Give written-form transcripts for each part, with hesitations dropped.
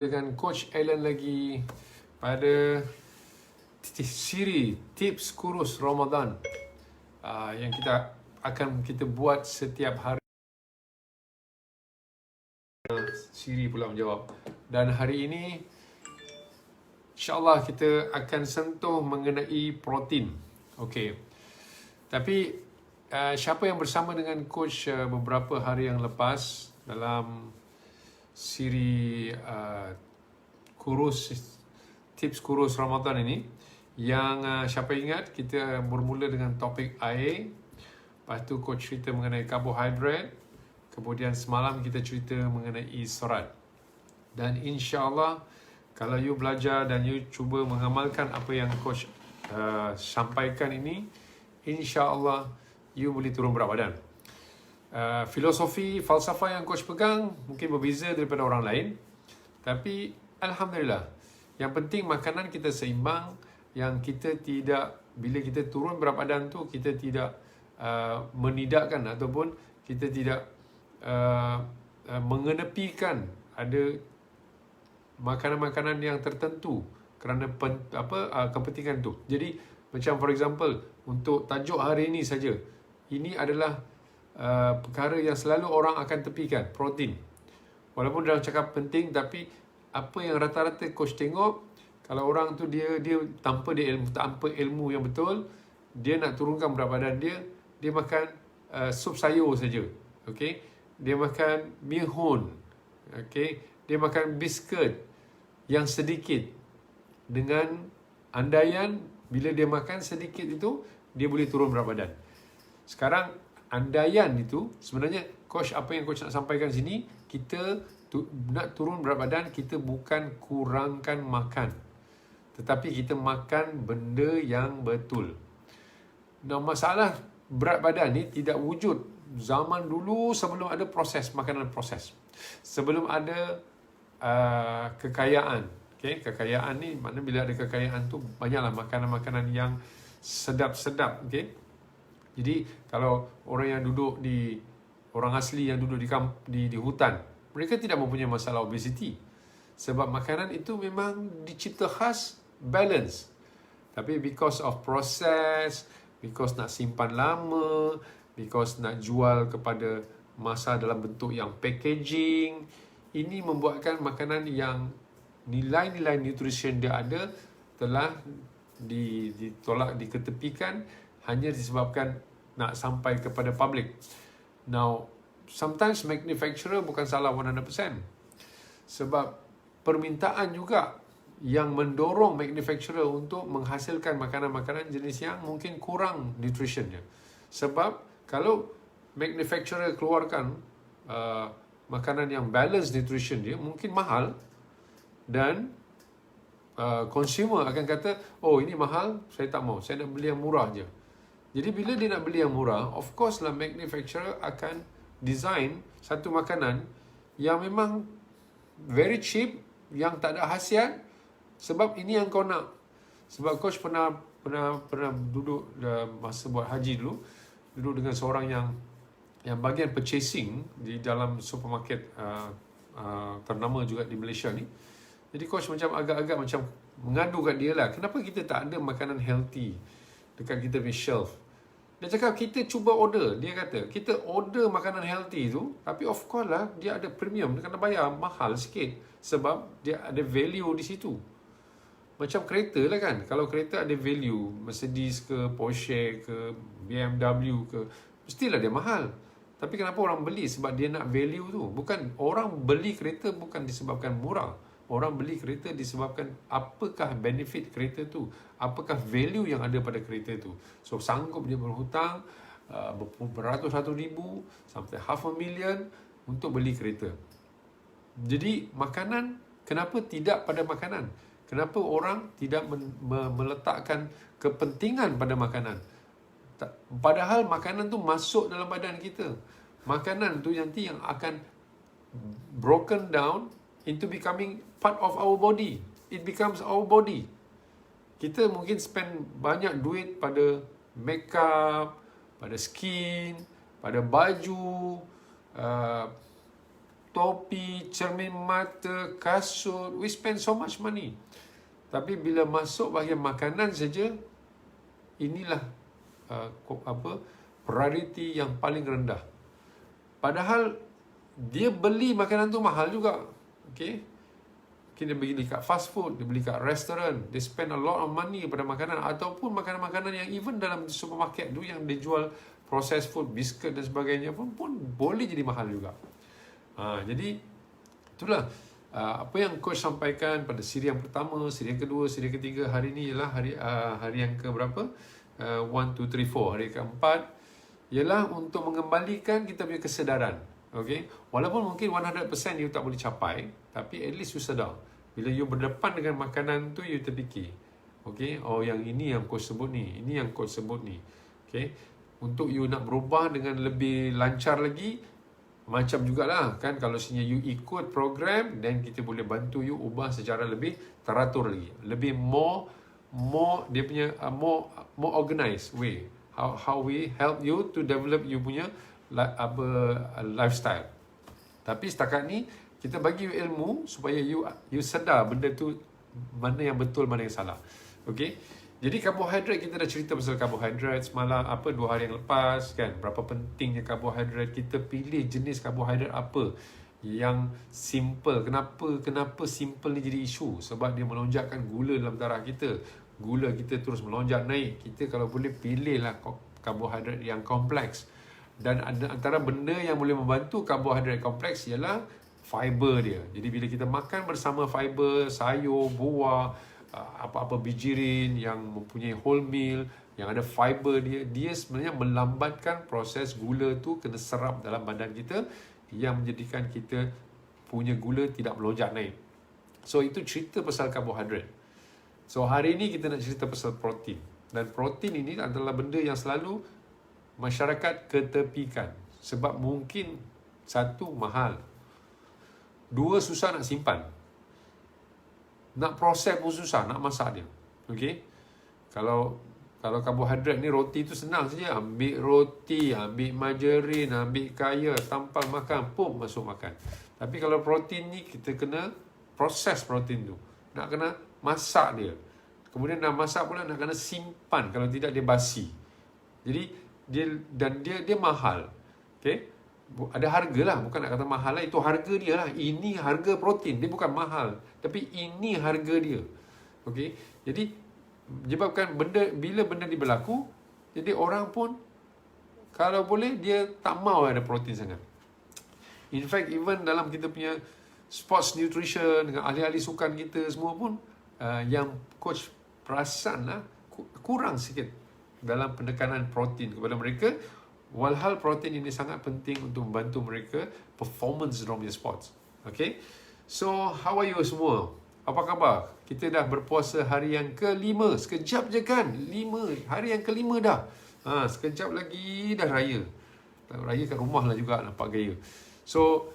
dengan Coach Alan lagi pada siri tips kurus Ramadan yang kita buat setiap hari. Siri pula menjawab. Dan hari ini insyaAllah kita akan sentuh mengenai protein. Okey. Tapi siapa yang bersama dengan Coach beberapa hari yang lepas dalam siri tips kurus Ramadan ini, yang siapa ingat kita bermula dengan topik air, lepas tu Coach cerita mengenai karbohidrat, kemudian semalam kita cerita mengenai serat. Dan insya-Allah kalau you belajar dan you cuba mengamalkan apa yang Coach sampaikan ini, insya-Allah you boleh turun berat badan. Filosofi, falsafah yang Coach pegang mungkin berbeza daripada orang lain, tapi Alhamdulillah, yang penting makanan kita seimbang, yang kita tidak, bila kita turun berat badan tu, kita tidak menidakkan ataupun kita tidak mengenepikan ada makanan-makanan yang tertentu kerana kepentingan tu. Jadi macam for example, untuk tajuk hari ini saja, ini adalah perkara yang selalu orang akan tepikan, protein. Walaupun dalam cakap penting, tapi apa yang rata-rata Coach tengok, kalau orang tu dia tanpa ilmu yang betul, dia nak turunkan berat badan dia makan sup sayur saja. Okey, dia makan mihun. Okey, dia makan biskut yang sedikit, dengan andaian bila dia makan sedikit itu dia boleh turun berat badan. Sekarang andaian itu sebenarnya Coach, apa yang Coach nak sampaikan sini, kita nak turun berat badan, kita bukan kurangkan makan, tetapi kita makan benda yang betul. Nah, masalah berat badan ni tidak wujud zaman dulu sebelum ada proses makanan proses. Sebelum ada kekayaan. Okay? Kekayaan ni maknanya bila ada kekayaan tu banyaklah makanan-makanan yang sedap-sedap. Okay? Jadi kalau orang asli yang duduk di hutan, mereka tidak mempunyai masalah obesiti, sebab makanan itu memang dicipta khas balance. Tapi because of process, because nak simpan lama, because nak jual kepada masa dalam bentuk yang packaging, ini membuatkan makanan yang nilai-nilai nutrition dia ada telah ditolak, diketepikan, hanya disebabkan nak sampai kepada public. Now, sometimes manufacturer bukan salah 100%. Sebab permintaan juga yang mendorong manufacturer untuk menghasilkan makanan-makanan jenis yang mungkin kurang nutritionnya. Sebab kalau manufacturer keluarkan makanan yang balance nutrition dia, mungkin mahal, dan consumer akan kata, oh ini mahal, saya tak mau, saya nak beli yang murah je. Jadi bila dia nak beli yang murah, of course lah manufacturer akan design satu makanan yang memang very cheap, yang tak ada khasiat, sebab ini yang kau nak. Sebab Coach pernah duduk masa buat haji dulu, duduk dengan seorang yang bahagian purchasing di dalam supermarket ternama juga di Malaysia ni. Jadi Coach macam agak-agak macam mengadu kat dia lah, kenapa kita tak ada makanan healthy dekat kita punya shelf. Dia cakap kita cuba order. Dia kata kita order makanan healthy tu, tapi of course lah dia ada premium, dia kena bayar mahal sikit, sebab dia ada value di situ. Macam kereta lah kan, kalau kereta ada value, Mercedes ke, Porsche ke, BMW ke, mestilah dia mahal. Tapi kenapa orang beli? Sebab dia nak value tu. Bukan, orang beli kereta bukan disebabkan murah. Orang beli kereta disebabkan apakah benefit kereta tu, apakah value yang ada pada kereta tu. So sanggup dia berhutang beratus-ratus ribu sampai $500,000 untuk beli kereta. Jadi makanan, kenapa tidak pada makanan? Kenapa orang tidak meletakkan kepentingan pada makanan? Padahal makanan tu masuk dalam badan kita. Makanan tu nanti yang akan broken down into becoming part of our body. It becomes our body. Kita mungkin spend banyak duit pada makeup, pada skin, pada baju, topi, cermin mata, kasut. We spend so much money. Tapi bila masuk bahagian makanan saja, inilah priority yang paling rendah. Padahal dia beli makanan tu mahal juga. Okay? Dia beli kat fast food, dia beli kat restoran, dia spend a lot of money pada makanan, ataupun makanan-makanan yang even dalam supermarket tu yang dia jual processed food, biscuit dan sebagainya pun boleh jadi mahal juga. Jadi itulah apa yang coach sampaikan pada siri yang pertama, siri yang kedua, siri yang ketiga. Hari ni ialah hari yang ke berapa? 1, 2, 3, 4. Hari keempat ialah untuk mengembalikan kita punya kesedaran. Okay? Walaupun mungkin 100% you tak boleh capai, tapi at least you sedar. Bila you berdepan dengan makanan tu, you terfikir, okay, oh yang ini yang coach sebut ni, ini yang coach sebut ni. Okay? Untuk you nak berubah dengan lebih lancar lagi, macam jugalah kan, kalau sebenarnya you ikut program, then kita boleh bantu you ubah secara lebih teratur lagi, lebih more dia punya more organized way. How we help you to develop you punya lifestyle. Tapi setakat ni kita bagi you ilmu supaya you sedar benda tu mana yang betul, mana yang salah. Okay? Jadi karbohidrat, kita dah cerita pasal karbohidrat semalam, 2 hari yang lepas kan, berapa pentingnya karbohidrat. Kita pilih jenis karbohidrat apa yang simple. Kenapa simple ni jadi isu? Sebab dia melonjakkan gula dalam darah kita. Gula kita terus melonjak naik. Kita kalau boleh pilihlah karbohidrat yang kompleks. Dan antara benda yang boleh membantu karbohidrat kompleks ialah fiber dia. Jadi bila kita makan bersama fiber, sayur, buah, apa-apa bijirin yang mempunyai whole meal, yang ada fiber dia sebenarnya melambatkan proses gula tu kena serap dalam badan kita, yang menjadikan kita punya gula tidak melonjak naik. So itu cerita pasal karbohidrat. So hari ni kita nak cerita pasal protein. Dan protein ini adalah benda yang selalu masyarakat ketepikan. Sebab mungkin satu, mahal. 2, susah nak simpan. Nak proses pun susah, nak masak dia. Okay? Kalau karbohidrat ni, roti tu senang saja. Ambil roti, ambil margarin, ambil kaya, tampal makan, pop masuk makan. Tapi kalau protein ni, kita kena proses protein tu. Nak kena masak dia. Kemudian nak masak pula nak kena simpan. Kalau tidak dia basi. Jadi dia mahal. Okay? Ada harga lah, bukan nak kata mahal lah, itu harga dia lah. Ini harga protein, dia bukan mahal, tapi ini harga dia. Okay? Jadi menyebabkan bila benda ni berlaku, jadi orang pun kalau boleh dia tak mau ada protein sangat. In fact, even dalam kita punya sports nutrition dengan ahli-ahli sukan kita semua pun yang coach perasan lah, kurang sikit dalam pendekanan protein kepada mereka. Walhal protein ini sangat penting untuk membantu mereka performance dalam sports. Okay? So, how are you semua? Apa khabar? Kita dah berpuasa hari yang ke-5. Sekejap je kan? 5. Hari yang ke-5 dah. Sekejap lagi dah raya. Raya kat rumah lah juga, nampak gaya. So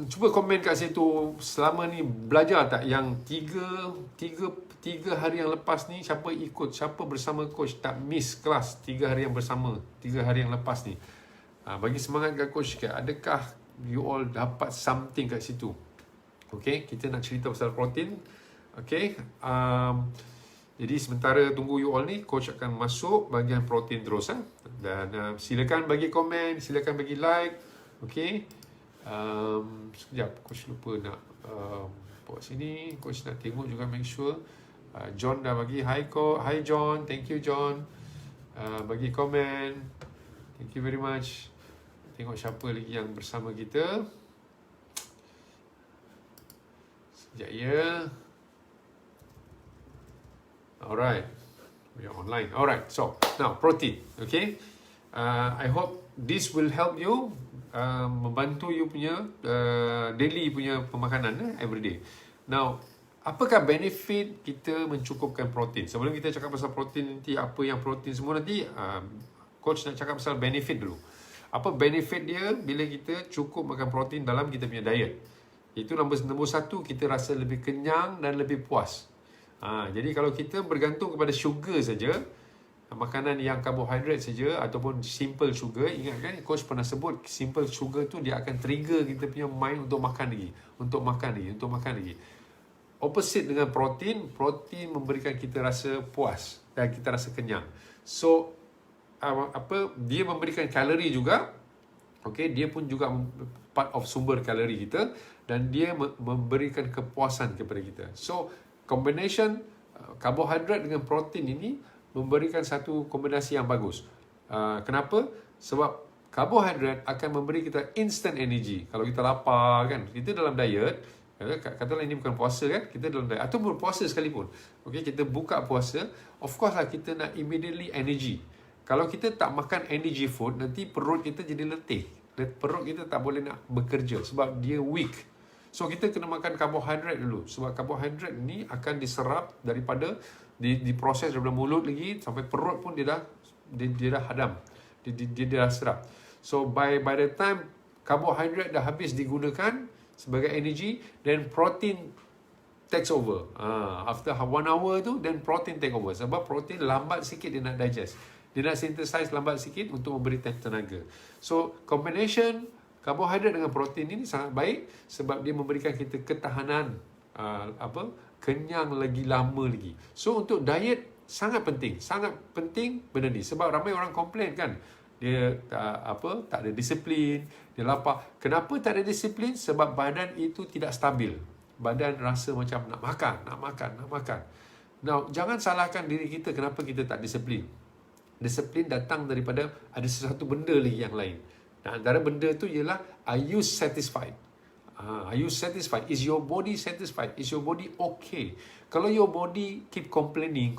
cuba komen kat situ, selama ni belajar tak yang tiga hari yang lepas ni, siapa ikut, siapa bersama coach, tak miss kelas 3 hari yang bersama, 3 hari yang lepas ni. Bagi semangat kat coach sikit. Adakah you all dapat something kat situ? Okay, kita nak cerita pasal protein. Okay, jadi sementara tunggu you all ni, coach akan masuk bahagian protein terus. Dan silakan bagi komen, silakan bagi like. Okay, sekejap, coach lupa nak buat sini. Coach nak tengok juga, make sure. John dah bagi hi John, thank you John. Bagi komen, thank you very much. Tengok siapa lagi yang bersama kita. Sekejap ya. Alright, we are online. Alright, so now protein. Okay, I hope this will help you, membantu you punya daily punya pemakanan everyday. Now, apakah benefit kita mencukupkan protein? Sebelum kita cakap pasal protein nanti, apa yang protein semua nanti, coach nak cakap pasal benefit dulu. Apa benefit dia bila kita cukup makan protein dalam kita punya diet? Itu nombor 1, kita rasa lebih kenyang dan lebih puas. Jadi kalau kita bergantung kepada sugar saja, makanan yang karbohidrat saja ataupun simple sugar. Ingat kan coach pernah sebut simple sugar tu dia akan trigger kita punya mind untuk makan lagi, untuk makan lagi. Opposite dengan protein memberikan kita rasa puas dan kita rasa kenyang. So dia memberikan kalori juga. Okey, dia pun juga part of sumber kalori kita dan dia memberikan kepuasan kepada kita. So combination karbohidrat dengan protein ini memberikan satu kombinasi yang bagus. Kenapa? Sebab karbohidrat akan memberi kita instant energy. Kalau kita lapar kan, kita dalam diet, katalah ini bukan puasa kan, kita dalam diet atau berpuasa sekalipun. Okey, kita buka puasa, of course lah kita nak immediately energy. Kalau kita tak makan energy food, nanti perut kita jadi letih. Perut kita tak boleh nak bekerja sebab dia weak. So kita kena makan karbohidrat dulu. Sebab karbohidrat ni akan diserap daripada diproses daripada mulut lagi sampai perut pun dia dah hadam. Dia dah serap. So by the time karbohidrat dah habis digunakan sebagai energy, then protein takes over. After 1 hour tu, then protein take over. Sebab protein lambat sikit dia nak digest. Dia nak synthesize lambat sikit untuk memberi tenaga. So combination karbohidrat dengan protein ini sangat baik sebab dia memberikan kita ketahanan kenyang lagi lama lagi. So untuk diet sangat penting benda ni sebab ramai orang komplain kan. Dia tak ada disiplin, dia lapar. Kenapa tak ada disiplin? Sebab badan itu tidak stabil. Badan rasa macam nak makan. Now, jangan salahkan diri kita kenapa kita tak disiplin. Disiplin datang daripada ada sesuatu benda lagi yang lain. Dan antara benda tu ialah, are you satisfied? Are you satisfied? Is your body satisfied? Is your body okay? Kalau your body keep complaining,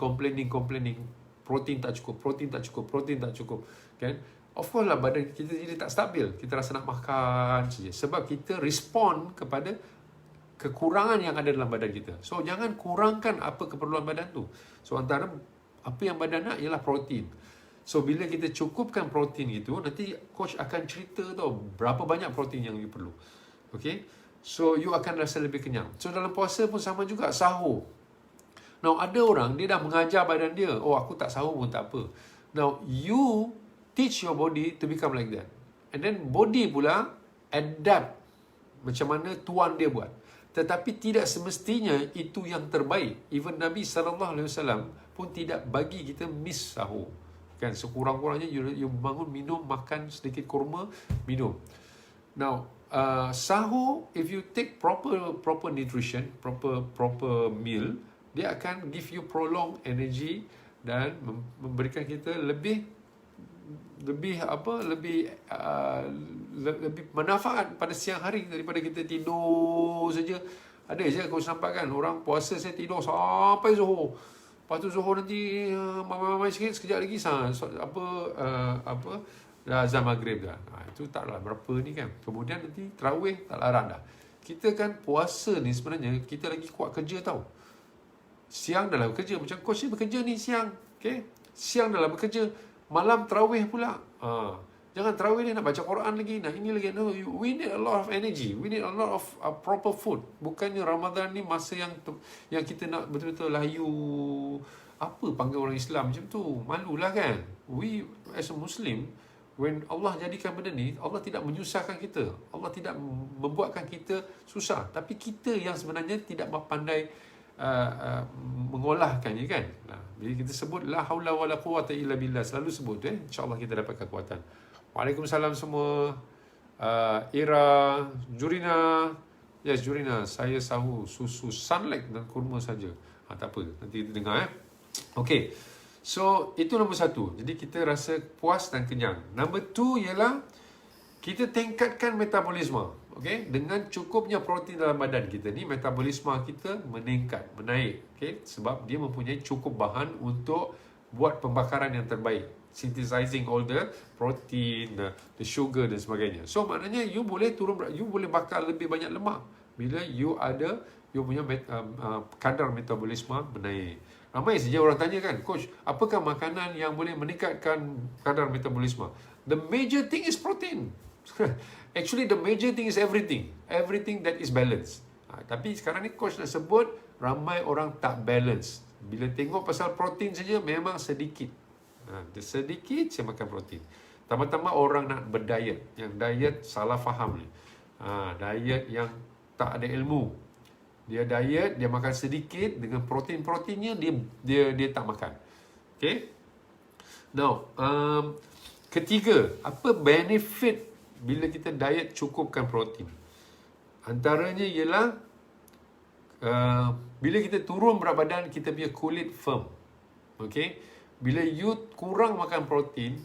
protein tak cukup, kan? Of course lah badan kita jadi tak stabil. Kita rasa nak makan saja. Sebab kita respond kepada kekurangan yang ada dalam badan kita. So jangan kurangkan apa keperluan badan tu. So antara apa yang badan nak ialah protein. So bila kita cukupkan protein itu, nanti coach akan cerita tau berapa banyak protein yang you perlu. Okay, so you akan rasa lebih kenyang. So dalam puasa pun sama juga, sahur. Now ada orang dia dah mengajar badan dia, oh aku tak sahur pun tak apa. Now you teach your body to become like that, and then body pula adapt macam mana tuan dia buat. Tetapi tidak semestinya itu yang terbaik. Even Nabi SAW pun tidak bagi kita miss sahur. Kan, sekurang-kurangnya you bangun, minum, makan sedikit kurma, minum. Now, sahur, if you take proper nutrition, proper meal, dia akan give you prolonged energy dan memberikan kita lebih manfaat pada siang hari daripada kita tidur saja. Ada je kau nampak kan, orang puasa saya tidur sampai zuhur. Lepas tu zuhur nanti mamai sikit, sekejap lagi dah azan maghrib dah. Itu taklah berapa ni kan. Kemudian nanti tarawih tak larang dah. Kita kan puasa ni sebenarnya kita lagi kuat kerja tau. Siang dah lah bekerja, macam coach ni bekerja ni siang, okay? Siang dah lah bekerja, malam tarawih pula. Jangan tarawih ni nak baca Quran lagi, nak ini lagi. No, we need a lot of energy. We need a lot of proper food. Bukannya Ramadan ni masa yang kita nak betul-betul layu. Apa panggil orang Islam macam tu? Malulah kan. We as a Muslim, when Allah jadikan benda ni, Allah tidak menyusahkan kita. Allah tidak membuatkan kita susah. Tapi kita yang sebenarnya tidak pandai mengolahkannya kan. Bila kita sebut la haula wala quwata illa billah, selalu sebut insya-Allah kita dapat kekuatan. Waalaikumsalam semua. Ira, Jurina. Yes, Jurina, saya sahur susu sunlight dan kurma saja. Tak apa, nanti kita dengar Okay. So, itu nombor 1. Jadi kita rasa puas dan kenyang. Nombor 2 ialah kita tingkatkan metabolisme. Okay, dengan cukupnya protein dalam badan kita ni, metabolisme kita meningkat, menaik. Okay, sebab dia mempunyai cukup bahan untuk buat pembakaran yang terbaik, synthesizing all the protein, the sugar dan sebagainya. So maknanya you boleh bakar lebih banyak lemak bila you punya kadar metabolisme menaik. Ramai saja orang tanya kan, coach, apakah makanan yang boleh meningkatkan kadar metabolisme? The major thing is protein. Actually, the major thing is everything that is balanced. Tapi sekarang ni coach nak sebut ramai orang tak balance. Bila tengok pasal protein saja memang sedikit. Dia sedikit saya makan protein. Tambah-tambah orang nak berdiet, yang diet salah faham ni. Diet yang tak ada ilmu. Dia diet, dia makan sedikit dengan protein-proteinnya dia tak makan. Okay? Now, ketiga, apa benefit bila kita diet cukupkan protein? Antaranya ialah bila kita turun berat badan, kita punya kulit firm. Okay? Bila you kurang makan protein,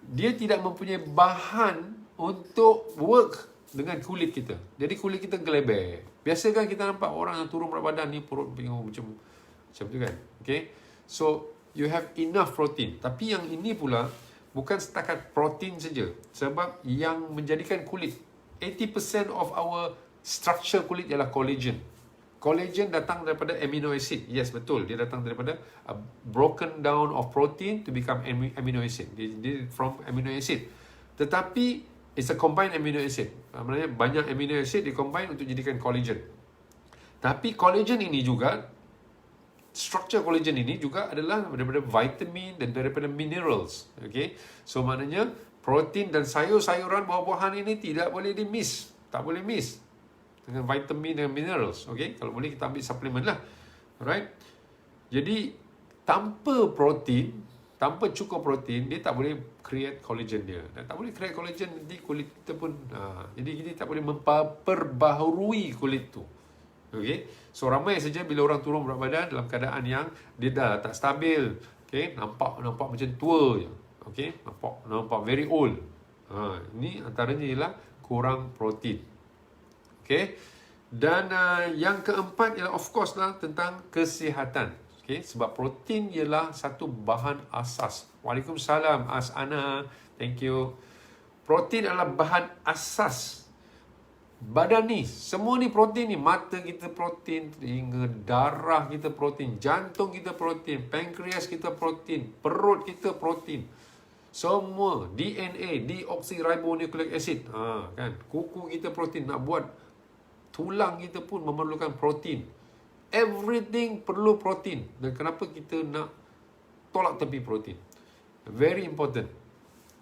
dia tidak mempunyai bahan untuk work dengan kulit kita. Jadi kulit kita geleber. Biasa kan kita nampak orang yang turun berat badan ni perut macam tu kan. Okay? So, you have enough protein. Tapi yang ini pula bukan setakat protein saja. Sebab yang menjadikan kulit, 80% of our structure kulit ialah collagen. Collagen datang daripada amino acid. Yes, betul. Dia datang daripada broken down of protein to become amino acid. Dia from amino acid. Tetapi it's a combined amino acid. Maksudnya banyak amino acid di-combine untuk jadikan collagen. Tapi collagen ini juga, structure collagen ini juga adalah daripada vitamin dan daripada minerals. Okay? So maknanya protein dan sayur-sayuran, buah-buahan ini tidak boleh di-miss. Tak boleh miss dengan vitamin dan minerals. Okay? Kalau boleh kita ambil suplemen lah. Alright? Jadi tanpa protein, tanpa cukup protein, dia tak boleh create collagen dia. Dan tak boleh create collagen, nanti kulit kita pun jadi kita tak boleh memperbaharui kulit tu. Okay? So ramai saja bila orang turun berat badan dalam keadaan yang dia dah tak stabil. Okay? Nampak macam tua je. Okay? Nampak very old. Ini antaranya ialah kurang protein. Okay? Dan yang keempat ialah of course lah tentang kesihatan. Okay? Sebab protein ialah satu bahan asas. Waalaikumsalam As'ana. Thank you. Protein adalah bahan asas badan ni. Semua ni protein ni. Mata kita protein, hingga darah kita protein, jantung kita protein, pankreas kita protein, perut kita protein. Semua DNA, deoxyribonucleic acid. Kan? Kuku kita protein. Nak buat tulang kita pun memerlukan protein. Everything perlu protein. Dan kenapa kita nak tolak tepi protein? Very important.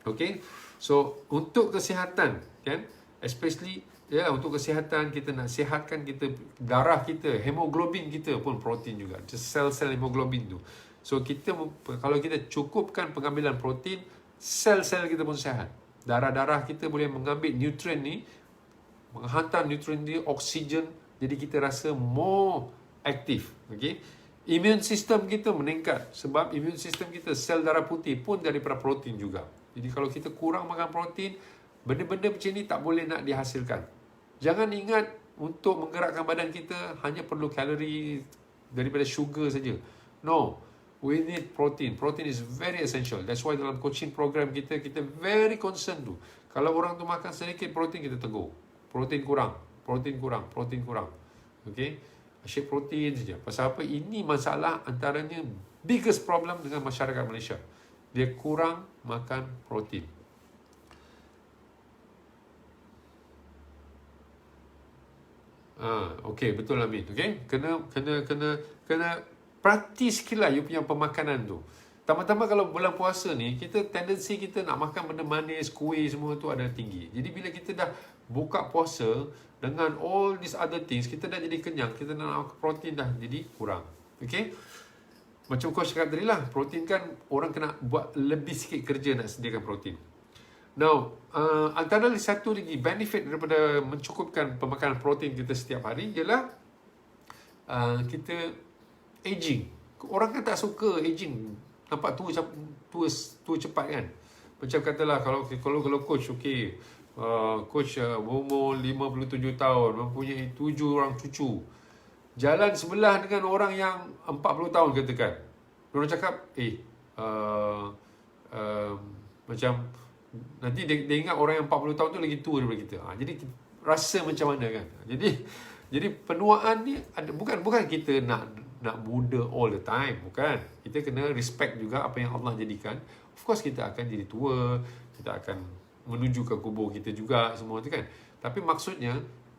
Okay? So, untuk kesihatan, kan? Especially, untuk kesihatan, kita nak sihatkan kita, darah kita, hemoglobin kita pun protein juga. Just sel-sel hemoglobin tu. So, kalau kita cukupkan pengambilan protein, sel-sel kita pun sihat. Darah-darah kita boleh mengambil nutrien ni, menghantar nutrien dia, oksigen, jadi kita rasa more aktif. Okay? Immune system kita meningkat sebab immune system kita, sel darah putih pun daripada protein juga. Jadi kalau kita kurang makan protein, benda-benda macam ni tak boleh nak dihasilkan. Jangan ingat untuk menggerakkan badan kita hanya perlu kalori daripada sugar saja. No, we need protein. Protein is very essential. That's why dalam coaching program kita very concerned tu. Kalau orang tu makan sedikit protein, kita tegur. Protein kurang. Okay? Asyik protein saja. Pasal apa? Ini masalah antaranya biggest problem dengan masyarakat Malaysia. Dia kurang makan protein. Okay, betul Amin. Okay? Kena praktis sikitlah you punya pemakanan tu. Tambah-tambah kalau bulan puasa ni, tendensi kita nak makan benda manis, kuih semua tu ada tinggi. Jadi bila kita dah buka puasa dengan all these other things, kita dah jadi kenyang, kita nak makan protein dah jadi kurang. Okay? Macam coach cakap tadi lah, protein kan orang kena buat lebih sikit kerja nak sediakan protein. Now, antara satu lagi benefit daripada mencukupkan pemakanan protein kita setiap hari ialah kita aging. Orang kan tak suka aging, nampak tua cepat kan. Macam katalah kalau coach coach berumur 57 tahun, mempunyai 7 orang cucu, jalan sebelah dengan orang yang 40 tahun katakan. Diorang cakap, macam nanti dia ingat orang yang 40 tahun tu lagi tua daripada kita. Jadi rasa macam mana kan. Jadi penuaan ni bukan kita nak muda all the time, bukan. Kita kena respect juga apa yang Allah jadikan. Of course kita akan jadi tua, kita akan menuju ke kubur kita juga, semua tu kan. Tapi maksudnya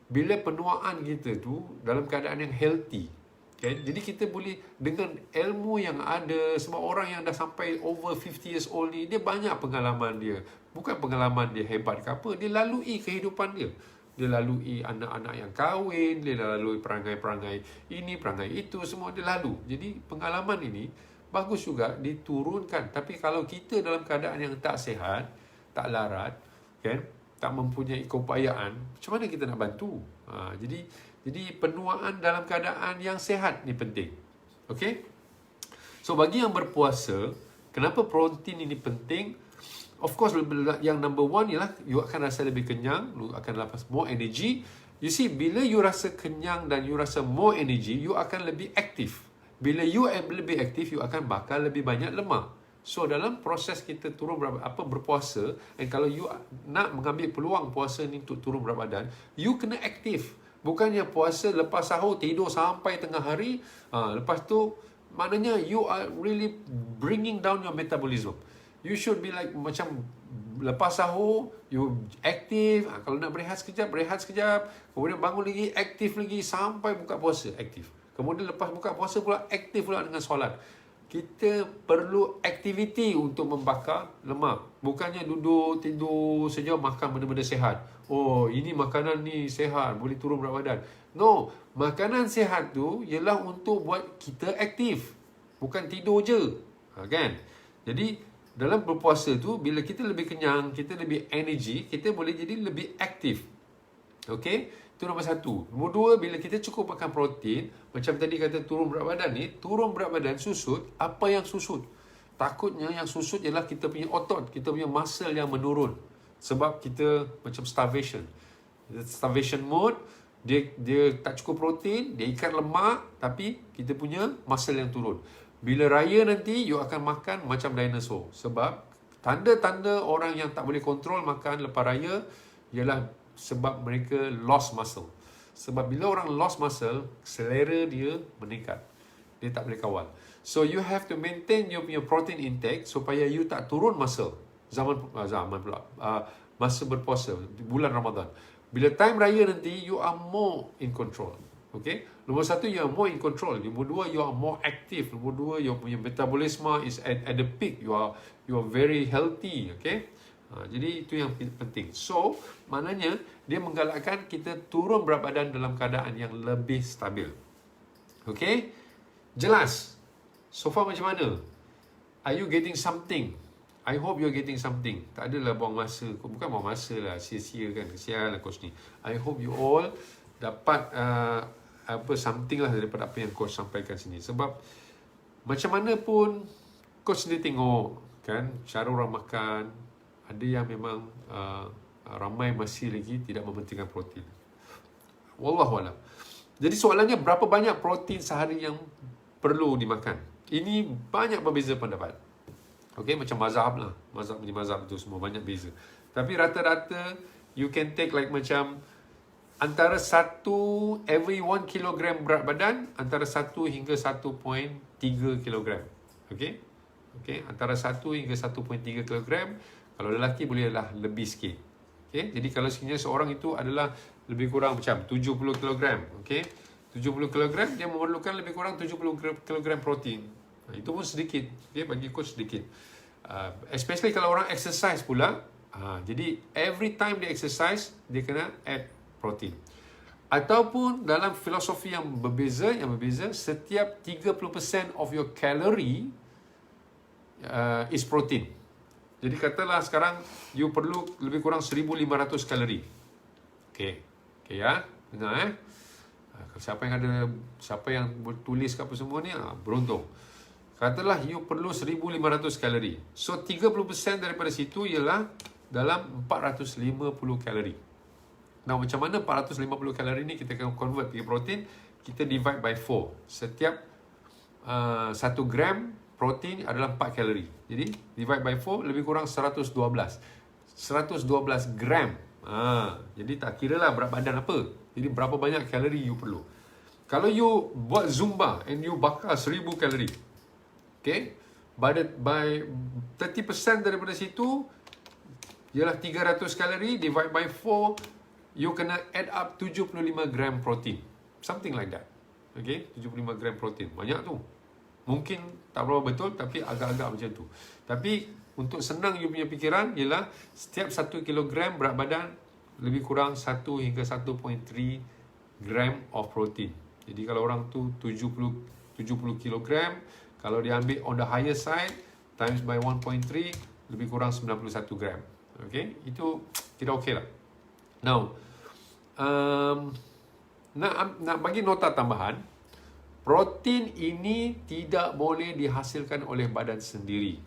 bila penuaan kita tu dalam keadaan yang healthy, Okay? Jadi kita boleh dengan ilmu yang ada, sebab orang yang dah sampai over 50 years old ni, dia banyak pengalaman dia. Bukan pengalaman dia hebat ke apa, dia lalui kehidupan dia. Dia lalui anak-anak yang kahwin, dia lalui perangai-perangai ini, perangai itu, semua dia lalu. Jadi pengalaman ini bagus juga diturunkan. Tapi kalau kita dalam keadaan yang tak sihat, tak larat, kan, tak mempunyai keupayaan, macam mana kita nak bantu? Jadi penuaan dalam keadaan yang sihat ni penting. Okay? So bagi yang berpuasa, kenapa protein ini penting? Of course, yang number one ialah you akan rasa lebih kenyang, you akan dapat more energy. You see, bila you rasa kenyang dan you rasa more energy, you akan lebih aktif. Bila you lebih aktif, you akan bakar lebih banyak lemak. So dalam proses kita turun berpuasa, dan kalau you nak mengambil peluang puasa ni untuk turun berat badan, you kena aktif. Bukannya puasa lepas sahur tidur sampai tengah hari, lepas tu maknanya you are really bringing down your metabolism. You should be like macam lepas sahur, you aktif. Kalau nak berehat sekejap. Kemudian bangun lagi, aktif lagi sampai buka puasa, aktif. Kemudian lepas buka puasa pula, aktif pula dengan solat. Kita perlu aktiviti untuk membakar lemak. Bukannya duduk, tidur saja, makan benda-benda sihat. Oh, ini makanan ni sihat, boleh turun berat badan. No, makanan sihat tu ialah untuk buat kita aktif. Bukan tidur je. Kan? Jadi, dalam berpuasa tu, bila kita lebih kenyang, kita lebih energi, kita boleh jadi lebih aktif. Okay? Itu nombor satu. Nombor dua, bila kita cukup makan protein, macam tadi kata turun berat badan ni, turun berat badan susut, apa yang susut? Takutnya yang susut ialah kita punya otot, kita punya muscle yang menurun. Sebab kita macam starvation. Starvation mode, dia tak cukup protein, dia ikat lemak, tapi kita punya muscle yang turun. Bila raya nanti, you akan makan macam dinosaur. Sebab tanda-tanda orang yang tak boleh kontrol makan lepas raya ialah sebab mereka lost muscle. Sebab bila orang lost muscle, selera dia meningkat. Dia tak boleh kawal. So you have to maintain your protein intake supaya you tak turun muscle. Masa berpuasa, bulan Ramadan. Bila time raya nanti, you are more in control. Okay? Nombor satu, you are more in control. Nombor dua, you are more active. Nombor dua, your metabolism is at the peak. You are very healthy. Okay? Jadi itu yang penting. So, maknanya dia menggalakkan kita turun berat badan dalam keadaan yang lebih stabil. Okay? Jelas? So far macam mana? Are you getting something? I hope you're getting something. Tak adalah buang masa. Bukan buang masa lah. Sia-sia kan. Kesian lah coach ni. I hope you all dapat something lah daripada apa yang coach sampaikan sini. Sebab macam mana pun coach ni tengok kan cara orang makan, ada yang memang ramai masih lagi tidak mementingkan protein. Wallahualam. Jadi soalannya, berapa banyak protein sehari yang perlu dimakan? Ini banyak berbeza pendapat. Okay, macam mazhab lah. Mazhab tu semua banyak beza. Tapi rata-rata you can take like macam antara every 1 kilogram berat badan, antara 1 hingga 1.3 kilogram. Okay? Okay, antara 1 hingga 1.3 kilogram. Kalau lelaki bolehlah lebih sikit. Okay? Jadi kalau sekiranya seorang itu adalah lebih kurang macam 70 kilogram. Okay? 70 kilogram, dia memerlukan lebih kurang 70 kilogram protein. Itu pun sedikit. Okay? Bagi coach sedikit. Especially kalau orang exercise pula. Jadi every time dia exercise, dia kena add protein. Ataupun dalam filosofi yang berbeza, setiap 30% of your calorie is protein. Jadi katalah sekarang you perlu lebih kurang 1,500 kalori. Okay ya, dengar siapa yang tulis kat apa semua ni, beruntung. Katalah you perlu 1,500 kalori. So 30% daripada situ ialah dalam 450 kalori. Nah, macam mana 450 kalori ni kita akan convert pergi protein? Kita divide by 4. Setiap 1 gram protein adalah 4 kalori. Jadi divide by 4 lebih kurang 112 gram. Jadi tak kira lah berat badan apa. Jadi berapa banyak kalori you perlu. Kalau you buat Zumba and you bakar 1,000 kalori, okay, by 30% daripada situ ialah 300 kalori, divide by 4, you kena add up 75 gram protein. Something like that. Okay, 75 gram protein. Banyak tu. Mungkin tak berapa betul, tapi agak-agak macam tu. Tapi untuk senang you punya fikiran ialah setiap 1 kilogram berat badan lebih kurang 1 hingga 1.3 gram of protein. Jadi kalau orang tu 70 kilogram, kalau dia ambil on the higher side times by 1.3, lebih kurang 91 gram. Okay, itu kira okey lah. Now, nak bagi nota tambahan, protein ini tidak boleh dihasilkan oleh badan sendiri.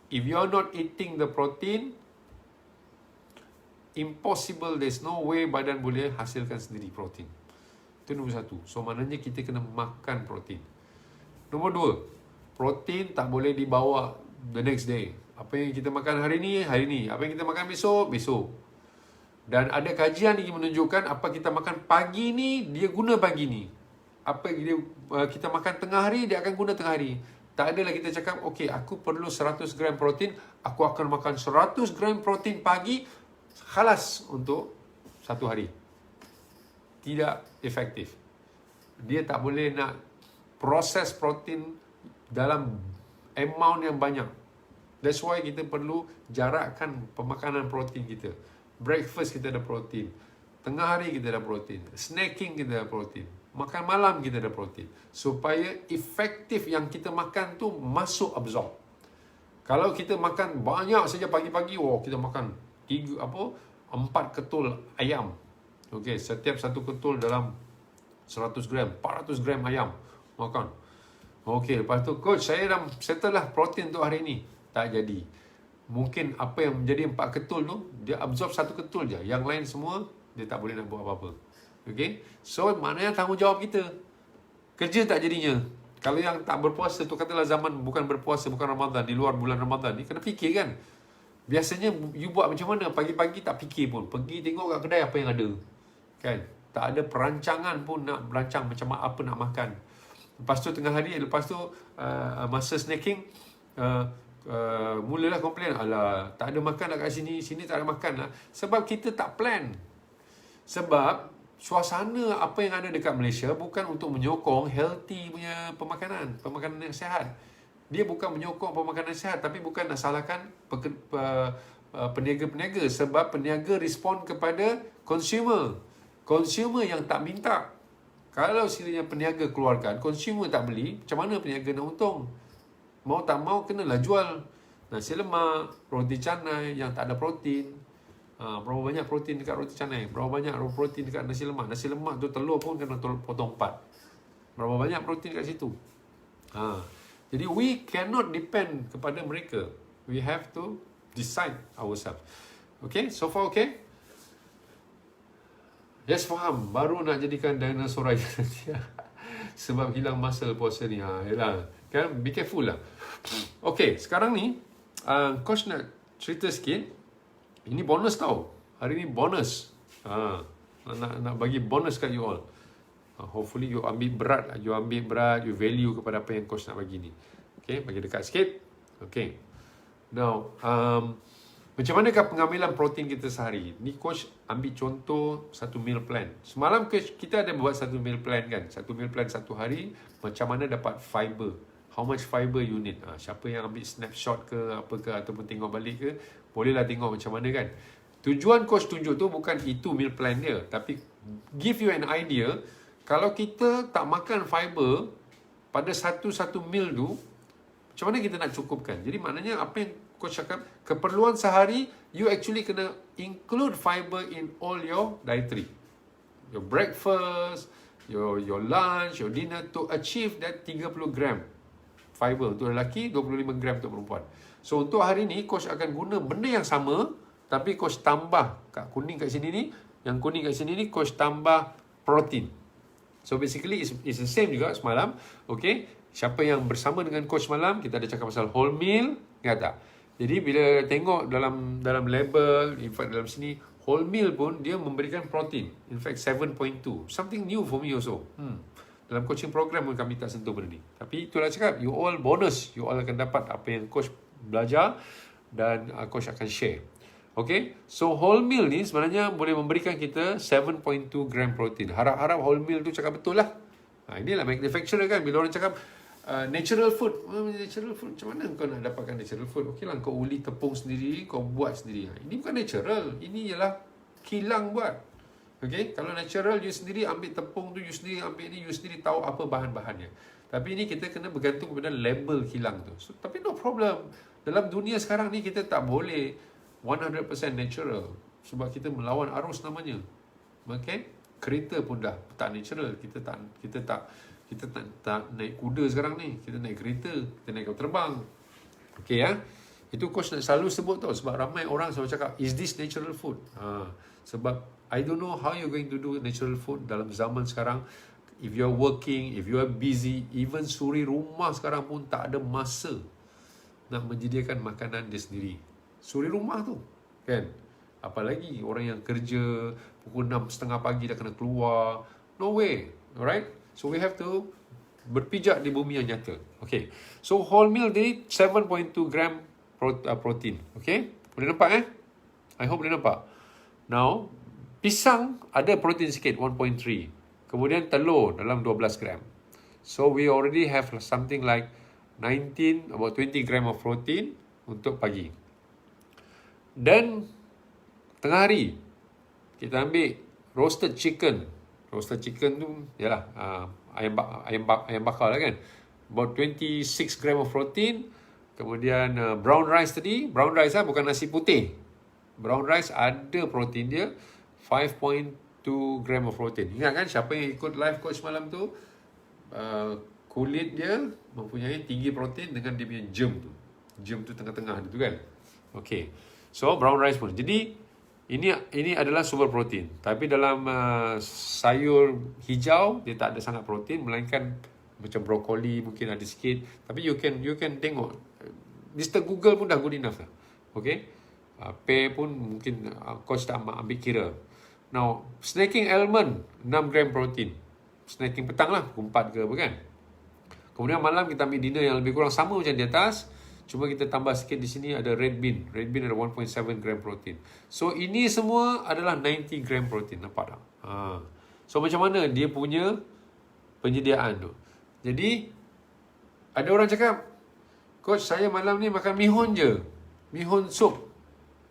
If you're not eating the protein, impossible, there's no way badan boleh hasilkan sendiri protein. Itu nombor satu. So, maknanya kita kena makan protein. Nombor dua, protein tak boleh dibawa the next day. Apa yang kita makan hari ni. Apa yang kita makan besok. Dan ada kajian yang menunjukkan apa kita makan pagi ni, dia guna pagi ni. Apa yang kita makan tengah hari, dia akan guna tengah hari. Tak adalah kita cakap, okay, aku perlu 100 gram protein, aku akan makan 100 gram protein pagi, khalas untuk satu hari. Tidak efektif. Dia tak boleh nak proses protein dalam amount yang banyak. That's why kita perlu jarakkan pemakanan protein kita. Breakfast kita ada protein, tengah hari kita ada protein, snacking kita ada protein, makan malam kita ada protein, supaya efektif yang kita makan tu masuk absorb. Kalau kita makan banyak saja pagi-pagi, kita makan 4 ketul ayam. Okey, setiap satu ketul dalam 100 gram, 400 gram ayam makan. Okey, lepas tu, coach, saya dah settle lah protein untuk hari ni. Tak jadi. Mungkin apa yang menjadi 4 ketul tu, dia absorb 1 ketul je. Yang lain semua, dia tak boleh nak buat apa-apa. Okay? So, maknanya tanggungjawab kita. Kerja tak jadinya. Kalau yang tak berpuasa tu, katalah zaman bukan berpuasa, bukan Ramadan, di luar bulan Ramadan ni, kena fikir kan. Biasanya, you buat macam mana? Pagi-pagi tak fikir pun. Pergi tengok kat kedai apa yang ada. Kan? Tak ada perancangan pun nak berancang macam apa nak makan. Lepas tu tengah hari, lepas tu masa snacking, mulalah komplain, alah, tak ada makan lah kat sini tak ada makan lah. Sebab kita tak plan. Sebab suasana apa yang ada dekat Malaysia bukan untuk menyokong healthy punya pemakanan yang sihat. Dia bukan menyokong pemakanan sihat, tapi bukan nak salahkan peniaga-peniaga. Sebab peniaga respon kepada consumer yang tak minta. Kalau sekiranya peniaga keluarkan, consumer tak beli, macam mana peniaga nak untung? Mau tak mau, kenalah jual nasi lemak, roti canai yang tak ada protein. Berapa banyak protein dekat roti canai? Berapa banyak protein dekat nasi lemak? Nasi lemak tu telur pun kena potong 4. Berapa banyak protein kat situ? Jadi we cannot depend kepada mereka. We have to decide ourselves. Okay, so far okay? Yes, faham. Baru nak jadikan dinosaur aja nanti. Sebab hilang masa puasa ni. Yalah. Kan, be careful lah. Okay, sekarang ni coach nak cerita sikit. Ini bonus tau. Hari ni bonus. Nak bagi bonus kat you all. Hopefully you ambil berat lah. You value kepada apa yang coach nak bagi ni. Okay, bagi dekat sikit. Okay. Now, macam manakah pengambilan protein kita sehari? Ni coach ambil contoh satu meal plan. Semalam kita ada buat satu meal plan kan. Satu meal plan satu hari. Macam mana dapat fiber. How much fiber you need. Siapa yang ambil snapshot ke apa ke ataupun tengok balik ke, bolehlah tengok macam mana kan. Tujuan coach tunjuk tu bukan itu meal plan dia, tapi give you an idea. Kalau kita tak makan fiber pada satu meal tu, macam mana kita nak cukupkan? Jadi maknanya apa yang coach cakap, keperluan sehari, you actually kena include fiber in all your dietary. Your breakfast, your lunch, your dinner, to achieve that 30 gram fiber untuk lelaki, 25 gram untuk perempuan. So untuk hari ni coach akan guna benda yang sama, tapi coach tambah kat kuning kat sini ni, yang kuning kat sini ni coach tambah protein. So basically it's the same juga semalam. Okay, siapa yang bersama dengan coach malam, kita ada cakap pasal whole meal, ingat tak? Jadi bila tengok dalam label, in fact dalam sini whole meal pun dia memberikan protein. In fact 7.2. Something new for me also. Dalam coaching program pun kami tak sentuh benda ni. Tapi itulah cakap, you all bonus. You all akan dapat apa yang coach belajar dan coach akan share. Okay, so whole meal ni sebenarnya boleh memberikan kita 7.2 gram protein. Harap-harap whole meal tu cakap betul lah. Inilah manufacturer kan, bila orang cakap natural food. Natural food, macam mana kau nak dapatkan natural food? Okey lah, kau uli tepung sendiri, kau buat sendiri. Ini bukan natural, ini ialah kilang buat. Okay, kalau natural, you sendiri ambil tepung tu, you sendiri ambil ni, you sendiri tahu apa bahan-bahannya. Tapi ini kita kena bergantung kepada label kilang tu. So, tapi no problem. Dalam dunia sekarang ni kita tak boleh 100% natural sebab kita melawan arus namanya. Okay? Kereta pun dah tak natural. Kita tak naik kuda sekarang ni. Kita naik kereta, kita naik kapal terbang. Okay ya. Itu coach nak selalu sebut tau, sebab ramai orang selalu cakap, is this natural food? Sebab I don't know how you're going to do natural food dalam zaman sekarang. If you're working, if you are busy, even suri rumah sekarang pun tak ada masa nak menyediakan makanan dia sendiri. Suri rumah tu, kan? Apalagi orang yang kerja pukul 6:30 pagi dah kena keluar. No way, alright? So we have to berpijak di bumi yang nyata. Okay, so whole meal ni 7.2 gram protein. Okay, boleh nampak I hope boleh nampak. Now, pisang ada protein sikit, 1.3. Kemudian telur dalam 12 gram. So we already have something like about 20 gram of protein untuk pagi. Dan tengah hari kita ambil roasted chicken. Roasted chicken tu ialah ayam bakar lah kan. About 26 gram of protein. Kemudian brown rice tadi, brown rice lah, bukan nasi putih. Brown rice ada protein dia, 5.2 gram of protein. Ingat kan siapa yang ikut live coach malam tu, kulit dia mempunyai tinggi protein dengan dia punya germ tu. Germ tu tengah-tengah tu kan. Okay. So brown rice pun. Jadi ini adalah super protein. Tapi dalam sayur hijau dia tak ada sangat protein, melainkan macam brokoli mungkin ada sikit. Tapi you can tengok. Mr. Google pun dah good enough lah. Okay. Pear pun mungkin coach tak ambil kira. Now, snacking almond 6 gram protein. Snacking petang lah, pukul 4 ke apa kan. Kemudian malam kita ambil dinner yang lebih kurang sama macam di atas. Cuma kita tambah sikit di sini ada red bean. Red bean ada 1.7 gram protein. So ini semua adalah 90 gram protein. Nampak tak? So macam mana dia punya penyediaan tu? Jadi ada orang cakap, coach saya malam ni makan mihun je. Mihun sup.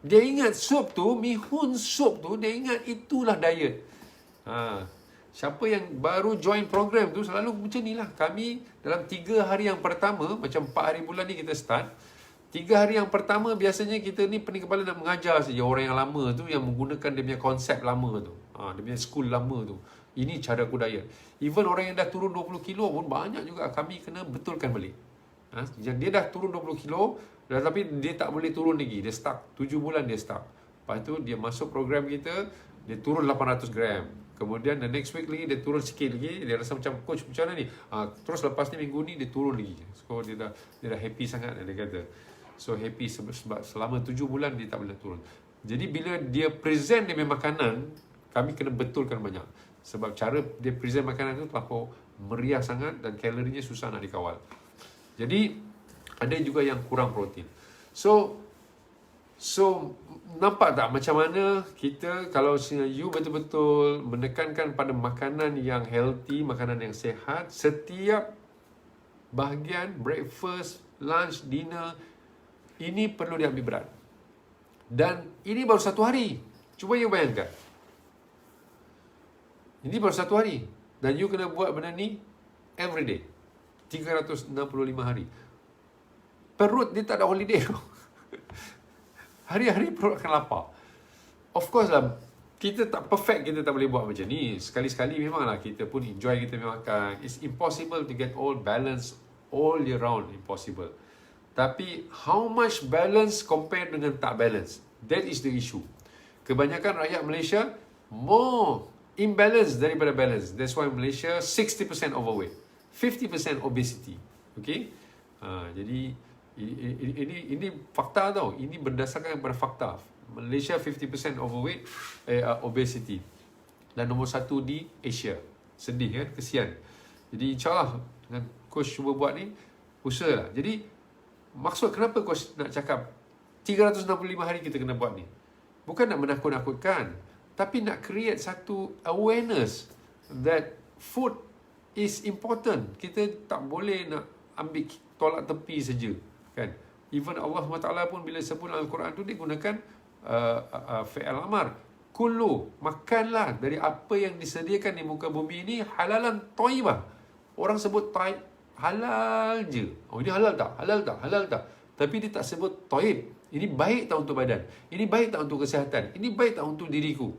Dia ingat sup tu, mihun sup tu, dia ingat itulah diet. Siapa yang baru join program tu selalu macam ni lah. Kami dalam 3 hari yang pertama, macam 4 hari bulan ni kita start. 3 hari yang pertama biasanya kita ni pening kepala nak mengajar saja orang yang lama tu, yang menggunakan dia punya konsep lama tu. Dia punya school lama tu. Ini cara aku diet. Even orang yang dah turun 20 kilo pun banyak juga kami kena betulkan balik. Dia dah turun 20 kilo, tapi dia tak boleh turun lagi. Dia stuck. 7 bulan dia stuck. Lepas tu dia masuk program kita, dia turun 800 gram. Kemudian the next week lagi dia turun sikit lagi. Dia rasa macam, coach macam mana ni? Terus lepas ni minggu ni dia turun lagi. So dia dah happy sangat, dia kata. So happy sebab selama 7 bulan dia tak boleh turun. Jadi bila dia present dia punya makanan, kami kena betulkan banyak. Sebab cara dia present makanan tu terlampau meriah sangat dan kalorinya susah nak dikawal. Jadi ada juga yang kurang protein. So nampak tak macam mana kita, kalau you betul-betul menekankan pada makanan yang healthy, makanan yang sihat, setiap bahagian, breakfast, lunch, dinner, ini perlu diambil berat. Dan ini baru 1 hari. Cuba you bayangkan. Ini baru 1 hari. Dan you kena buat benda ni every day. 365 hari. Perut dia tak ada holiday. Hari-hari perut akan lapar. Of course lah, kita tak perfect, kita tak boleh buat macam ni. Sekali-sekali memanglah kita pun enjoy kita makan. It's impossible to get all balance all year round. Impossible. Tapi how much balance compare dengan tak balance? That is the issue. Kebanyakan rakyat Malaysia more imbalance daripada balance. That's why Malaysia 60% overweight, 50% obesity. Okay? Jadi ini fakta tau. Ini berdasarkan kepada fakta. Malaysia 50% overweight, obesity. Dan nombor 1 di Asia. Sedih kan? Kesian. Jadi insyaAllah dengan coach cuba buat ni, usahalah. Jadi maksud kenapa coach nak cakap 365 hari kita kena buat ni? Bukan nak menakut-nakutkan, tapi nak create satu awareness that food is important. Kita tak boleh nak ambil tolak tepi saja, kan? Even Allah SWT pun bila sebut dalam Al-Quran tu, dia gunakan fi'al amar. Kulu, makanlah dari apa yang disediakan di muka bumi ini halalan thayyibah. Orang sebut halal je. Oh, ini halal tak? Halal tak? Halal tak? Tapi dia tak sebut thayyib. Ini baik tak untuk badan? Ini baik tak untuk kesihatan? Ini baik tak untuk diriku?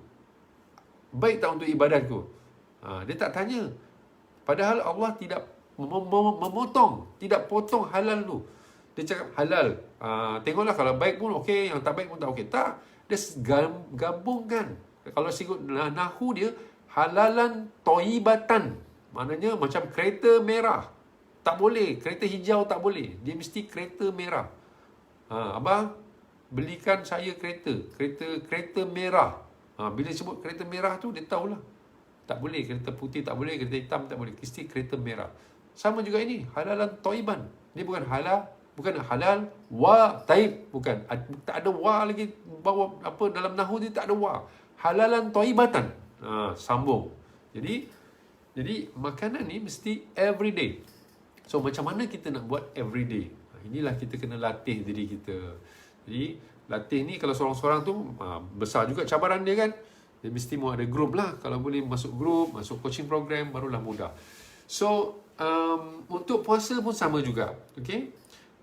Baik tak untuk ibadatku? Dia tak tanya. Padahal Allah tidak memotong, tidak potong halal tu. Dia cakap halal. Tengoklah kalau baik pun okey, yang tak baik pun tak okey. Tak. Dia gabungkan. Kalau sikut nahu dia, halalan thayyibatan. Maknanya macam kereta merah. Tak boleh. Kereta hijau tak boleh. Dia mesti kereta merah. Abang, belikan saya kereta merah. Bila sebut kereta merah tu, dia tahulah. Tak boleh. Kereta putih tak boleh. Kereta hitam tak boleh. Mesti kereta merah. Sama juga ini. Halalan thayyiban. Dia bukan halal. Bukan halal wa taib, bukan. Tak ada wa lagi bawa apa dalam nahu dia, tak ada wa. Halalan thayyibatan. Sambung. Jadi makanan ni mesti every day. So macam mana kita nak buat every day? Inilah kita kena latih diri kita. Jadi latih ni kalau seorang-seorang tu besar juga cabaran dia, kan. Dia mesti mau ada group lah. Kalau boleh masuk group, masuk coaching program, barulah mudah. So untuk puasa pun sama juga. Okay.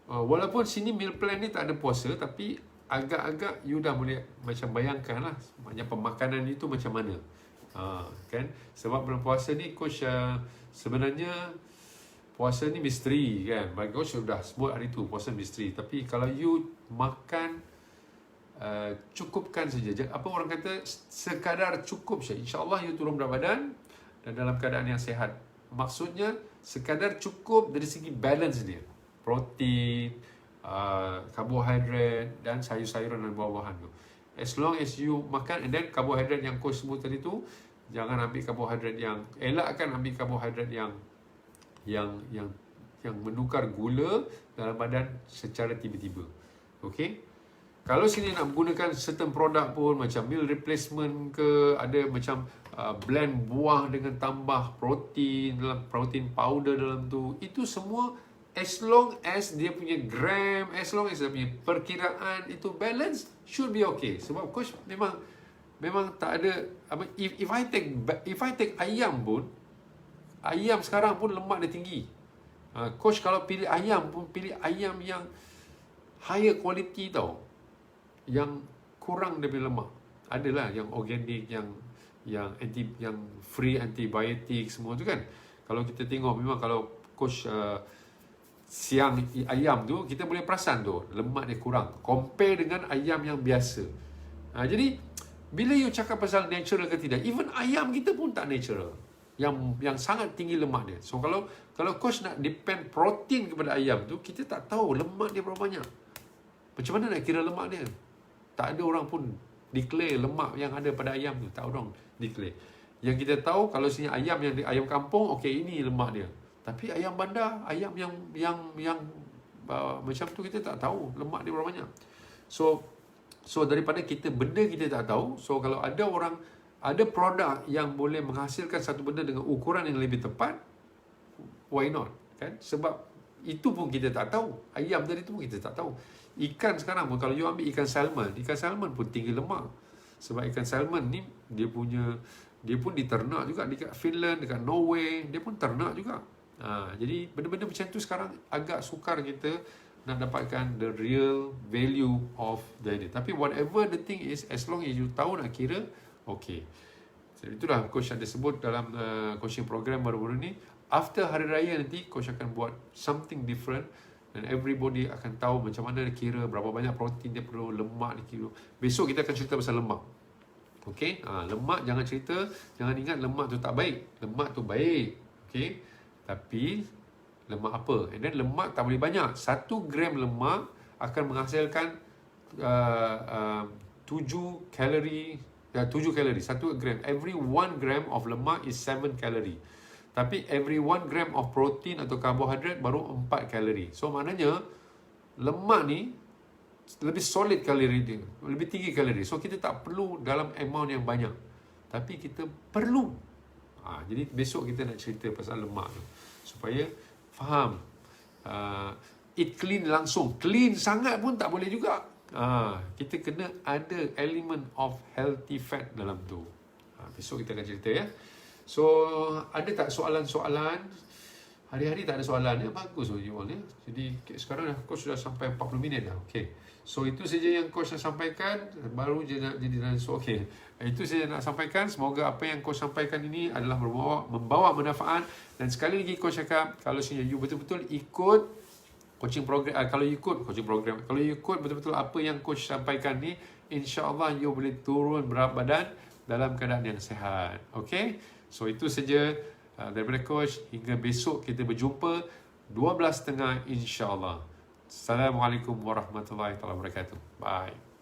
Walaupun sini meal plan ni tak ada puasa, tapi agak-agak you dah boleh macam bayangkan lah banyak pemakanan itu macam mana. Kan? Sebab bulan puasa ni coach sebenarnya puasa ni misteri, kan. Bagi coach sudah sebut hari tu puasa misteri. Tapi kalau you makan cukupkan saja. Apa orang kata, sekadar cukup saja. InsyaAllah you turun berat badan dan dalam keadaan yang sihat. Maksudnya sekadar cukup dari segi balance dia. Protein, karbohidrat dan sayur-sayuran dan buah-buahan tu. As long as you makan, and then karbohidrat yang coach sebut tadi tu, jangan ambil karbohidrat yang, elakkan ambil karbohidrat yang menukar gula dalam badan secara tiba-tiba. Okey? Kalau sini nak menggunakan certain produk pun, macam meal replacement ke, ada macam blend buah dengan tambah protein, dalam protein powder dalam tu, itu semua as long as dia punya gram, as long as dia punya perkiraan itu balance, should be okay. Sebab coach memang tak ada apa, if I take ayam pun, ayam sekarang pun lemak dia tinggi. Coach kalau pilih ayam pun pilih ayam yang higher quality tau, yang kurang daripada lemak. Adalah yang organik, yang free antibiotik semua tu, kan. Kalau kita tengok memang kalau coach siang ayam tu, kita boleh perasan tu lemak dia kurang compare dengan ayam yang biasa. Jadi bila you cakap pasal natural ke tidak, even ayam kita pun tak natural, yang sangat tinggi lemak dia. So kalau coach nak depend protein kepada ayam tu, kita tak tahu lemak dia berapa banyak. Macam mana nak kira lemak dia? Tak ada orang pun declare lemak yang ada pada ayam tu, tak orang declare. Yang kita tahu kalau sini ayam kampung, okey, ini lemak dia. Tapi ayam bandar, ayam yang macam tu, kita tak tahu lemak dia berapa banyak. So daripada benda kita tak tahu, so kalau ada produk yang boleh menghasilkan satu benda dengan ukuran yang lebih tepat, why not, kan? Sebab itu pun kita tak tahu. Ayam tadi tu pun kita tak tahu. Ikan sekarang pun, kalau you ambil ikan salmon pun tinggi lemak. Sebab ikan salmon ni dia pun diternak juga dekat Finland, dekat Norway, dia pun ternak juga. Jadi benda-benda macam tu sekarang agak sukar kita nak dapatkan the real value of the idea. Tapi whatever the thing is, as long as you tahu nak kira, okay. Jadi itulah coach ada sebut dalam coaching program baru-baru ni. After Hari Raya nanti, coach akan buat something different dan everybody akan tahu macam mana dia kira, berapa banyak protein dia perlu, lemak dia kira. Besok kita akan cerita pasal lemak. Okay, lemak jangan ingat lemak tu tak baik. Lemak tu baik. Okay, tapi lemak apa? And then lemak tak boleh banyak. 1 gram lemak akan menghasilkan 7 kalori. 7 kalori 1 gram. Every 1 gram of lemak is 7 kalori. Tapi every 1 gram of protein atau karbohidrat baru 4 kalori. So maknanya lemak ni lebih solid kalori dia, lebih tinggi kalori. So kita tak perlu dalam amount yang banyak, tapi kita perlu. Jadi besok kita nak cerita pasal lemak tu, supaya faham. Eat clean langsung. Clean sangat pun tak boleh juga. Kita kena ada element of healthy fat dalam tu. Besok kita akan cerita ya. So ada tak soalan-soalan? Hari-hari tak ada soalan ya. Bagus you all ya. Jadi sekarang coach sudah sampai 40 minit dah. Okay. So itu saja yang coach nak sampaikan. Baru je nak jadi dalam so okay. Itu saja nak sampaikan. Semoga apa yang coach sampaikan ini adalah membawa manfaat. Dan sekali lagi coach cakap, kalau you betul-betul ikut coaching program, kalau you ikut betul-betul apa yang coach sampaikan ni, insya-Allah you boleh turun berat badan dalam keadaan yang sihat. Okay. So itu saja daripada coach. Hingga besok kita berjumpa 12.30 insya-Allah. Assalamualaikum warahmatullahi wabarakatuh. Bye.